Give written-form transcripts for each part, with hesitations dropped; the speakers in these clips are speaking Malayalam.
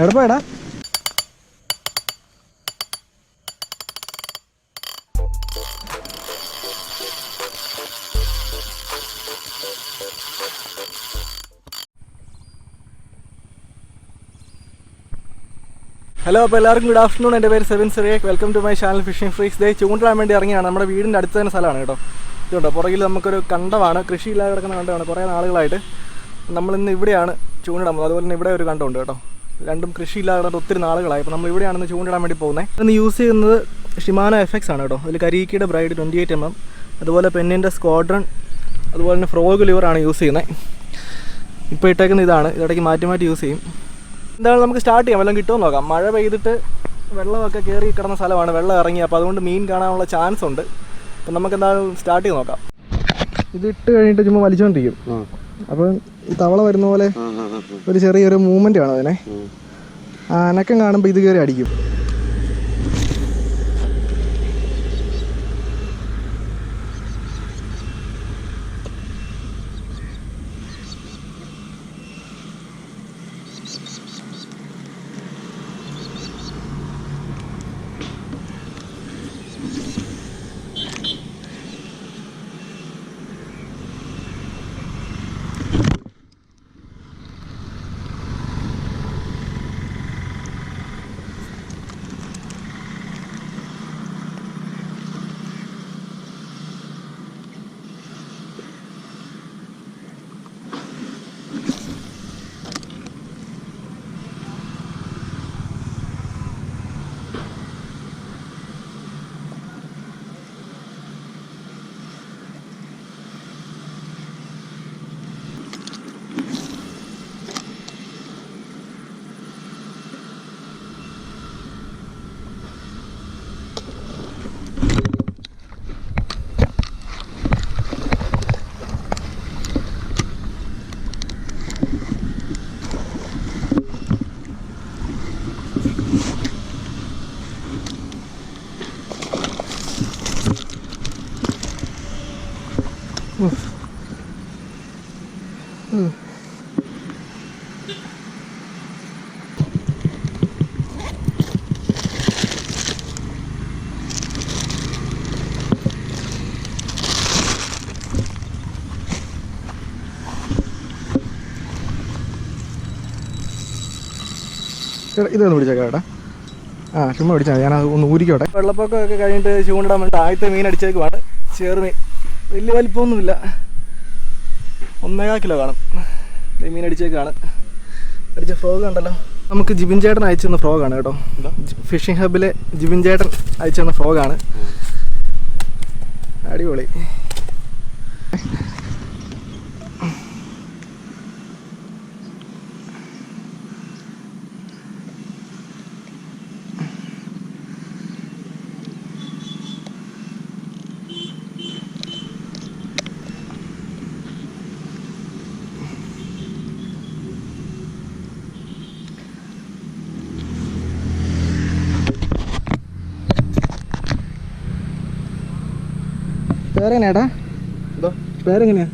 എവിടെ പോയടാ? ഹലോ, അപ്പോൾ എല്ലാവർക്കും ഗുഡ് ആഫ്റ്റർനൂൺ. എൻ്റെ പേര് Sevin Cyriac. Welcome to my channel fishing freaks. Day ചൂണ്ടിടാൻ വേണ്ടി ഇറങ്ങിയാണ്. നമ്മുടെ വീടിൻ്റെ അടുത്ത് തന്നെ സ്ഥലമാണ് കേട്ടോ. ഇതുണ്ടോ പുറകിൽ നമുക്കൊരു കണ്ടമാണ്, കൃഷിയില്ലാതെ കിടക്കുന്ന കണ്ടമാണ്. കുറേ നാളുകളായിട്ട് നമ്മളിന്ന് ഇവിടെയാണ് ചൂണ്ടിടാൻ പോകുന്നത്. അതുപോലെ തന്നെ ഇവിടെ ഒരു കണ്ടമുണ്ട് കേട്ടോ. രണ്ടും കൃഷിയില്ലാതെ കിടന്നിട്ട് ഒത്തിരി നാളുകളായി. അപ്പോൾ നമ്മൾ ഇവിടെയാണെന്ന് ചൂണ്ടിടാൻ വേണ്ടി പോകുന്നത്. ഇന്ന് യൂസ് ചെയ്യുന്നത് ഷിമാനോ FX ആണ് കേട്ടോ. അതിൽ കരീക്കിയുടെ ബ്രൈഡ് 28mm, അതുപോലെ പെന്നിൻ്റെ സ്ക്വാഡ്രൺ, അതുപോലെ തന്നെ ഫ്രോഗ് ലിവറാണ് യൂസ് ചെയ്യുന്നത്. ഇപ്പോൾ ഇട്ടേക്കുന്ന ഇതാണ്. ഇടയ്ക്ക് മാറ്റി മാറ്റി യൂസ് ചെയ്യും. എന്താണ് നമുക്ക് സ്റ്റാർട്ട് ചെയ്യാം, വല്ലതും കിട്ടുമോ നോക്കാം. മഴ പെയ്തിട്ട് വെള്ളമൊക്കെ കയറി കിടന്ന സ്ഥലമാണ്, വെള്ളം ഇറങ്ങി. അപ്പോൾ അതുകൊണ്ട് മീൻ കാണാനുള്ള ചാൻസ് ഉണ്ട്. അപ്പം നമുക്ക് എന്തായാലും സ്റ്റാർട്ട് ചെയ്ത് നോക്കാം. ഇത് ഇട്ട് കഴിഞ്ഞിട്ട് ചുമ്മാ വലിച്ചുകൊണ്ടിരിക്കും. അപ്പം ഈ തവള വരുന്ന പോലെ ഒരു ചെറിയൊരു മൂവ്മെൻ്റ് ആണ് അതിനെ. അനക്കം കാണുമ്പോൾ ഇത് കയറി അടിക്കും. ഇതൊന്ന് പിടിച്ചേക്കാം കേട്ടോ. ചുമ്മാ പിടിച്ചാൽ ഞാൻ അത് ഒന്ന് ഊരിക്കോട്ടെ. വെള്ളപ്പൊക്കമൊക്കെ കഴിഞ്ഞിട്ട് ചൂണ്ടിടാൻ വേണ്ടി ആദ്യത്തെ മീൻ അടിച്ചേക്കുവാണ്. ചെറുമീൻ, വലിയ വലിപ്പമൊന്നുമില്ല, 1.25 കിലോ കാണും. ഈ മീൻ അടിച്ചേക്കാണ്. അടിച്ച ഫ്രോഗ് ഉണ്ടല്ലോ, നമുക്ക് ജിബിൻ ചേട്ടൻ അയച്ചു തന്ന ഫ്രോഗാണ് കേട്ടോ. ഫിഷിംഗ് ഹബിലെ ജിബിൻ ചേട്ടൻ അയച്ചു തന്ന ഫ്രോഗാണ്. അടിപൊളി. പേരെങ്ങനെയാടാ? പേരെങ്ങനെയാ?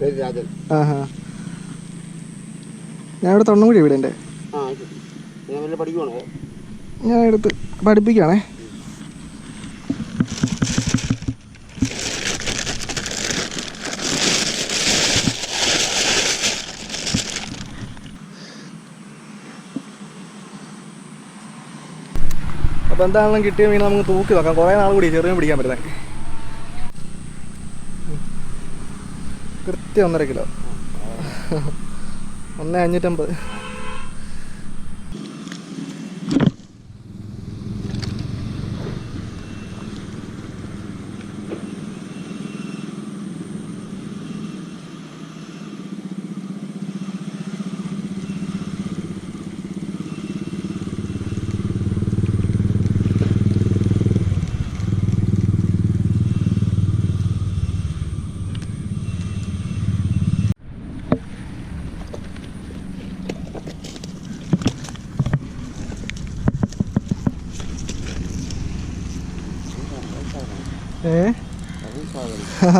ഞാൻ ഇവിടെ തൊണ്ണൂടി വീട്. എൻ്റെ ഞാൻ എടുത്ത് പഠിപ്പിക്കുകയാണേ. അപ്പോൾ എന്താണെങ്കിലും കിട്ടിയ മീൻ നമുക്ക് തൂക്കി നോക്കാം. കുറേ നാൾ കൂടി ചെറിയ പിടിക്കാൻ പറ്റുന്നത്. കൃത്യം 1.5 കിലോ, 1.550.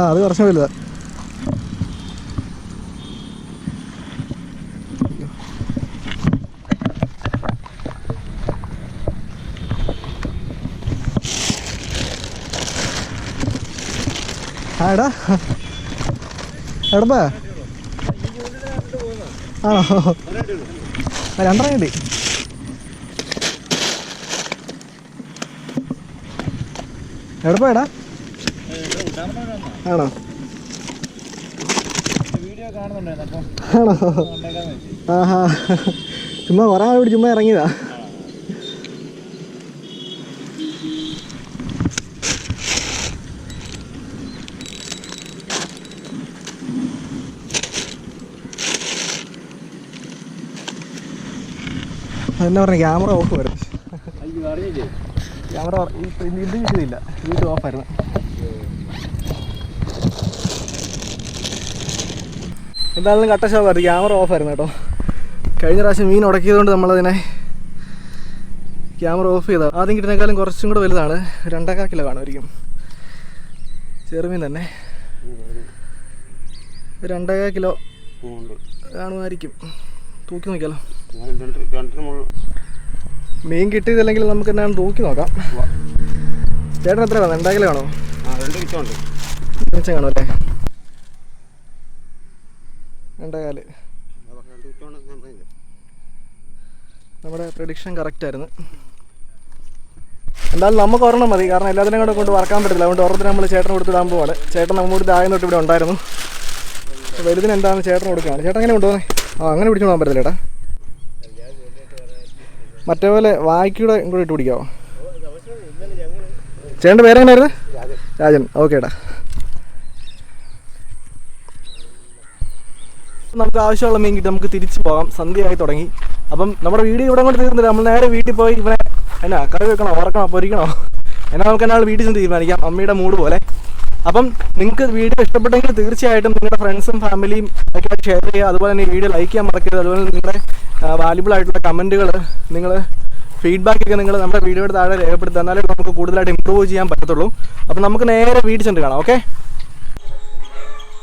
അത് കുറച്ച് വലുതാ. എടാ എടപ്പാ ആണോ? രണ്ടെണ്ണം കിട്ടി. എടപ്പാ എടാ ആണോ? ആണോ? ആഹാ, ചുമ്മാ കുറേ നാൾ കൂടി ചുമ്മാ ഇറങ്ങിയതാ. എന്നാ പറഞ്ഞ ക്യാമറ ഓഫ് വരും. ക്യാമറ ഇത് കിട്ടിയില്ല, ഇത് ഓഫായിരുന്നു. എന്തായാലും കട്ട ഷോപ്പായിരുന്നു, ക്യാമറ ഓഫായിരുന്നു കേട്ടോ. കഴിഞ്ഞ പ്രാവശ്യം മീൻ ഉടക്കിയതുകൊണ്ട് നമ്മളതിനെ ക്യാമറ ഓഫ് ചെയ്തതാണ്. ആദ്യം കിട്ടുന്നേക്കാളും കുറച്ചും കൂടെ വലുതാണ്, 2.25 കിലോ കാണുമായിരിക്കും. ചെറുമീൻ തന്നെ 2.25 കിലോ കാണുമായിരിക്കും. തൂക്കി നോക്കിയാലോ? മീൻ കിട്ടിയതില്ലെങ്കിൽ നമുക്ക് എന്നാണ് തൂക്കി നോക്കാം. ചേട്ടൻ എത്ര വേണം? 2.5 കിലോ ആണോ? 2 കാണും അല്ലേ? 2.25. നമ്മുടെ പ്രഡിക്ഷൻ കറക്റ്റായിരുന്നു. എന്തായാലും നമുക്ക് ഒരെണ്ണം മതി, കാരണം എല്ലാത്തിനും കൂടെ കൊണ്ട് വറക്കാൻ പറ്റില്ല. അതുകൊണ്ട് ഒരെണ്ണത്തിന് നമ്മൾ ചേട്ടൻ കൊടുത്തിടാൻ പോവാണ്. ചേട്ടൻ നമ്മുടെ ആയം തൊട്ട് ഇവിടെ ഉണ്ടായിരുന്നു. വലുതിന് എന്താണെന്ന് ചേട്ടൻ കൊടുക്കുകയാണ്. ചേട്ടൻ എങ്ങനെ കൊണ്ടുപോകുന്നത്? അങ്ങനെ പിടിച്ചു പോകാൻ പറ്റില്ല ചേട്ടാ. മറ്റേ പോലെ വായിക്കൂടെ കൂടെ ഇട്ട് പിടിക്കാമോ? ചേട്ടൻ്റെ പേരെങ്ങനെയായിരുന്നു? രാജൻ. ഓക്കെ ഏട്ടാ. നമുക്ക് ആവശ്യമുള്ള മീൻ കിട്ടി നമുക്ക് തിരിച്ചു പോകാം. സന്ധ്യയായി തുടങ്ങി. അപ്പം നമ്മുടെ വീഡിയോ ഇവിടെ കൊണ്ട് തീർന്നില്ല. നമ്മൾ നേരെ വീട്ടിൽ പോയി ഇവനെ എന്നാ കറി വെക്കണോ, വറക്കണോ, പൊരിക്കണോ, എന്നാൽ നമുക്ക് എന്നാൽ വീട്ടിൽ ചെന്ന് തീരുമാനിക്കാം, അമ്മയുടെ മൂഡ് പോലെ. അപ്പം നിങ്ങൾക്ക് വീഡിയോ ഇഷ്ടപ്പെട്ടെങ്കിൽ തീർച്ചയായിട്ടും നിങ്ങളുടെ ഫ്രണ്ട്സും ഫാമിലിയും ഒക്കെ ഷെയർ ചെയ്യുക. അതുപോലെ തന്നെ ഈ വീഡിയോ ലൈക്ക് ചെയ്യാൻ മറക്കരുത്. അതുപോലെ നിങ്ങളുടെ വാല്യുബിൾ ആയിട്ടുള്ള കമൻറ്റുകൾ, നിങ്ങൾ ഫീഡ്ബാക്കൊക്കെ നിങ്ങൾ നമ്മുടെ വീഡിയോയുടെ താഴെ രേഖപ്പെടുത്തുക. എന്നാലേ നമുക്ക് കൂടുതലായിട്ട് ഇമ്പ്രൂവ് ചെയ്യാൻ പറ്റത്തുള്ളൂ. അപ്പം നമുക്ക് നേരെ വീട്ടിൽ ചെന്ന് കാണാം. ഓക്കെ,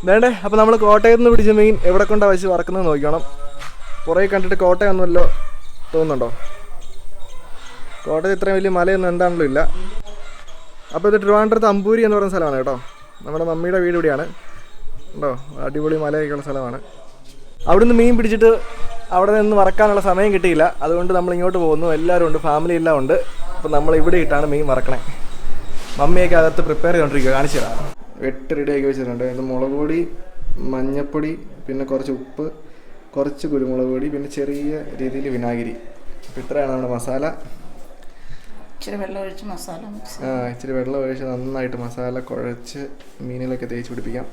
വേണ്ടേ? അപ്പോൾ നമ്മൾ കോട്ടയത്ത് നിന്ന് പിടിച്ച മീൻ എവിടെ കൊണ്ടാണ് വെച്ച് വറക്കുന്നത് നോക്കണം. പുറകെ കണ്ടിട്ട് കോട്ടയം ഒന്നുമല്ലോ തോന്നുന്നുണ്ടോ? കോട്ടയത്ത് ഇത്രയും വലിയ മലയൊന്നും എന്താണല്ലോ ഇല്ല. അപ്പോൾ ഇത് ട്രിവാൻഡ്രത്ത് അമ്പൂരി എന്ന് പറയുന്ന സ്ഥലമാണ് കേട്ടോ. നമ്മുടെ മമ്മിയുടെ വീട് ഇവിടെയാണ് കേട്ടോ. അടിപൊളി മലയൊക്കെയുള്ള സ്ഥലമാണ്. അവിടുന്ന് മീൻ പിടിച്ചിട്ട് അവിടെ നിന്ന് വറക്കാനുള്ള സമയം കിട്ടിയില്ല. അതുകൊണ്ട് നമ്മൾ ഇങ്ങോട്ട് പോകുന്നു. എല്ലാവരും ഉണ്ട്, ഫാമിലി എല്ലാം ഉണ്ട്. അപ്പോൾ നമ്മൾ ഇവിടെ ഇട്ടാണ് മീൻ വറക്കണേ. മമ്മിയൊക്കെ അകത്ത് പ്രിപ്പയർ ചെയ്തുകൊണ്ടിരിക്കുക. കാണിച്ചു തരാം. വെട്ട് റെഡിയാക്കി വെച്ചിട്ടുണ്ട്. ഇത് മുളക് പൊടി, മഞ്ഞൾപ്പൊടി, പിന്നെ കുറച്ച് ഉപ്പ്, കുറച്ച് കുരുമുളക് പൊടി, പിന്നെ ചെറിയ രീതിയിൽ വിനാഗിരി. അപ്പോൾ ഇത്രയാണ് നമ്മുടെ മസാല. ഇച്ചിരി വെള്ളം ഒഴിച്ച് മസാല ഇച്ചിരി വെള്ളം ഒഴിച്ച് നന്നായിട്ട് മസാല കുഴച്ച് മീനിലൊക്കെ തേച്ച് പിടിപ്പിക്കാം.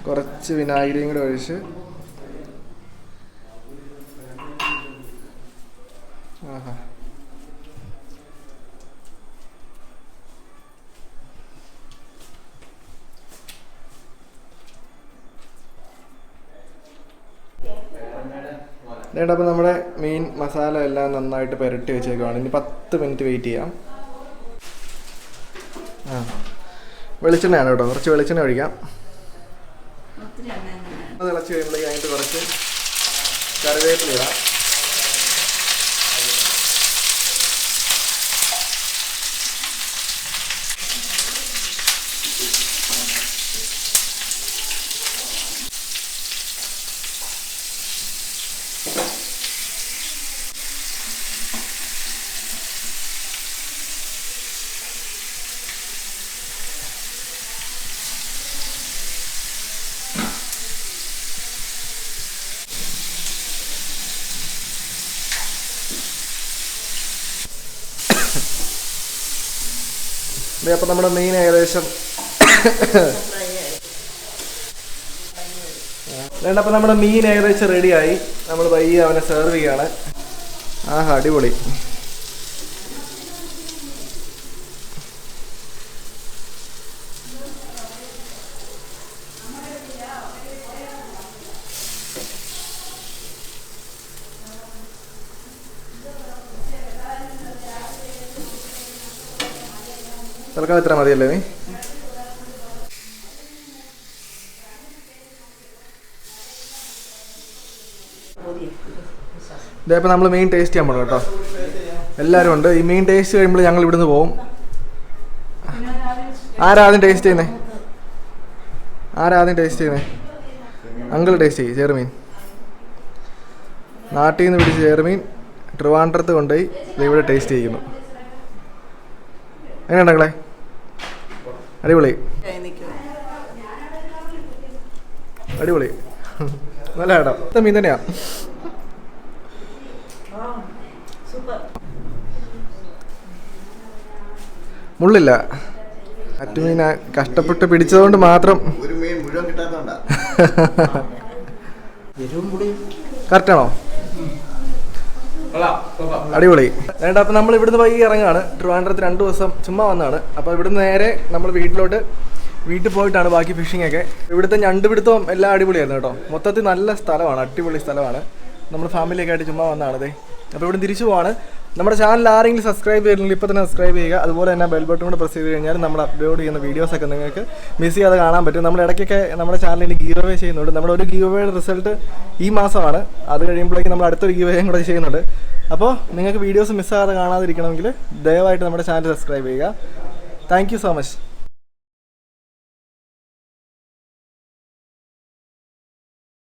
കുറച്ച് വിനാഗിരിയും കൂടെ ഒഴിച്ച് ആഹാ അപ്പോൾ നമ്മുടെ മീൻ മസാല എല്ലാം നന്നായിട്ട് പുരട്ടി വെച്ചേക്കുവാണ്. ഇനി 10 മിനിറ്റ് വെയിറ്റ് ചെയ്യാം. വെളിച്ചെണ്ണയാണ് കേട്ടോ, കുറച്ച് വെളിച്ചെണ്ണ ഒഴിക്കാം. അത് തിളച്ച് കഴിയുമ്പോഴേക്കും അതിൻ്റെ കുറച്ച് കറിവേപ്പില ഇടാം. അപ്പം നമ്മുടെ മീൻ ഏകദേശം അപ്പം നമ്മുടെ മീൻ ഏകദേശം റെഡിയായി. നമ്മൾ പയ്യെ അവനെ സെർവ് ചെയ്യാണ്. ആഹാ, അടിപൊളി. തൽക്കാലം ഇത്ര മതിയല്ലേ നീ? ഇതേപ്പോൾ നമ്മൾ മെയിൻ ടേസ്റ്റ് ചെയ്യാൻ പോകണം കേട്ടോ. എല്ലാവരും ഉണ്ട്. ഈ മീൻ ടേസ്റ്റ് കഴിയുമ്പോൾ ഞങ്ങൾ ഇവിടുന്ന് പോകും. ആരാദ്യം ടേസ്റ്റ് ചെയ്യുന്നേ? അങ്കിൾ ടേസ്റ്റ് ചെയ്യും. ചെറുമീൻ നാട്ടിൽ നിന്ന് പിടിച്ച് ചെറുമീൻ ട്രിവാൻഡ്രത്ത് കൊണ്ടുപോയി ഇവിടെ ടേസ്റ്റ് ചെയ്യുന്നു. എങ്ങനെയുണ്ട് അങ്ങളെ? അടിപൊളി നല്ല കേട്ടോ. മീൻ തന്നെയാ. മുള്ളില്ല. അറ്റുമീന കഷ്ടപ്പെട്ട് പിടിച്ചതുകൊണ്ട് മാത്രം. കറക്റ്റാണോ? അടിപൊളി. വേണ്ട. അപ്പം നമ്മൾ ഇവിടുന്ന് വൈകി ഇറങ്ങാണ്. ട്രിവാൻഡ്രത്ത് 2 ദിവസം ചുമ്മാ വന്നതാണ്. അപ്പോൾ ഇവിടുന്ന് നേരെ നമ്മൾ വീട്ടിൽ പോയിട്ടാണ് ബാക്കി ഫിഷിംഗ് ഒക്കെ. ഇവിടുത്തെ ഞണ്ട് പിടുത്തവും എല്ലാം അടിപൊളിയായിരുന്നു കേട്ടോ. മൊത്തത്തിൽ നല്ല സ്ഥലമാണ്, അടിപൊളി സ്ഥലമാണ്. നമ്മൾ ഫാമിലിയൊക്കെ ആയിട്ട് ചുമ്മാ വന്നതാണത്. അപ്പോൾ ഇവിടെ തിരിച്ചു പോവാണ്. നമ്മുടെ ചാനൽ ആരെങ്കിലും സബ്സ്ക്രൈബ് ചെയ്തില്ലെങ്കിൽ ഇപ്പോൾ തന്നെ സബ്സ്ക്രൈബ് ചെയ്യുക. അതുപോലെ തന്നെ ബെൽ ബട്ടൺ കൂടെ പ്രസ് ചെയ്ത് കഴിഞ്ഞാൽ നമ്മൾ അപ്ലോഡ് ചെയ്യുന്ന വീഡിയോസൊക്കെ നിങ്ങൾക്ക് മിസ് ചെയ്യാതെ കാണാൻ പറ്റും. നമ്മൾ ഇടയ്ക്കൊക്കെ നമ്മുടെ ചാനലിൽ ഗീവ് അവേ ചെയ്യുന്നുണ്ട്. നമ്മുടെ ഒരു ഗീവ് അവേയുടെ റിസൾട്ട് ഈ മാസമാണ്. അത് കഴിയുമ്പോഴേക്കും നമ്മൾ അടുത്തൊരു ഗീവ് അവേയും കൂടെ ചെയ്യുന്നുണ്ട്. അപ്പോൾ നിങ്ങൾക്ക് വീഡിയോസ് മിസ്സാകാതെ കാണാതിരിക്കണമെങ്കിൽ ദയവായിട്ട് നമ്മുടെ ചാനൽ സബ്സ്ക്രൈബ് ചെയ്യുക. Thank you so much.